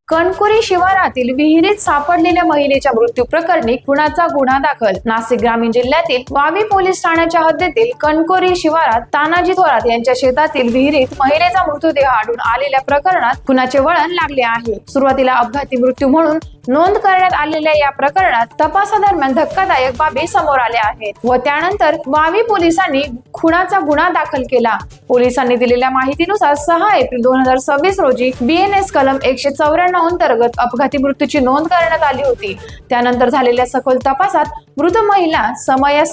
कणकुरी शिवारातील विहिरीत सापडलेल्या महिलेच्या मृत्यू प्रकरणी खुनाचा गुन्हा दाखल. नाशिक ग्रामीण जिल्ह्यातील वावी पोलीस ठाण्याच्या हद्दीतील कणकुरी शिवारात तानाजी थोरात यांच्या शेतातील विहिरीत महिलेचा मृतदेह आढळून आलेल्या प्रकरणात खुनाचे वळण लागले आहे. सुरुवातीला अपघाती मृत्यू म्हणून नोंद करण्यात आलेल्या या प्रकरणात तपासादरम्यान धक्कादायक बाबी समोर आल्या आहेत व त्यानंतर वावी पोलिसांनी खुनाचा गुन्हा दाखल केला. पोलिसांनी दिलेल्या माहितीनुसार 6 एप्रिल 2026 रोजी BNS कलम 194 अंतर्गत अपघाती मृत्यूची नोंद करण्यात आली होती. त्यानंतर झालेल्या सखोल तपासात मृत महिला समया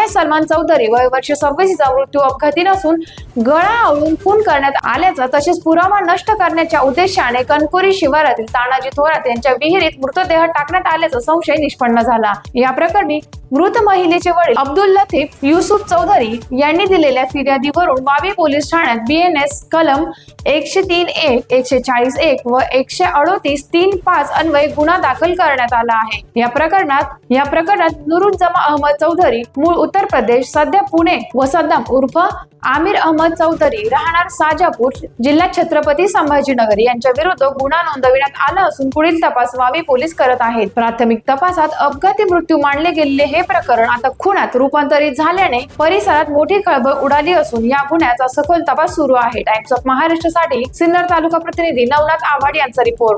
सलमान चौधरी वय वर्ष 26 चा मृत्यू अपघाती नसून गळा आवळून खून करण्यात आल्याचा तसेच पुरावा नष्ट करण्याच्या उद्देशाने कणकुरी शिवारातील तानाजी थोरात यांच्या विहिरीत मृतदेह टाकण्यात आल्याचा संशय निष्पन्न झाला. या प्रकरणी मृत महिलेचे वडील अब्दुल लतीफ युसुफ चौधरी यांनी दिलेल्या फिर्यादीवरून वावी पोलीस ठाण्यात BNS कलम 103(1), 140(1) व 138(3)(5) अन्वये गुन्हा दाखल करण्यात आला आहे. या प्रकरणात नुरुज्जमा अहमद चौधरी मूळ उत्तर प्रदेश सध्या पुणे व सद्दाम उर्फ आमिर अहमद चौधरी राहणार साजापूर जिल्हा छत्रपती संभाजीनगर यांच्या विरुद्ध गुन्हा नोंदविण्यात आला असून पुढील तपास वावी पोलीस करत आहेत. प्राथमिक तपासात अपघाती मृत्यू मानले गेलेले हे प्रकरण आता खुनात रूपांतरित झाल्याने परिसरात मोठी खळबळ उडाली असून या गुन्ह्याचा सखोल तपास सुरू आहे. टाइम्स ऑफ महाराष्ट्र साठी सिन्नर तालुका प्रतिनिधी नवनाथ आव्हाड यांचा रिपोर्ट.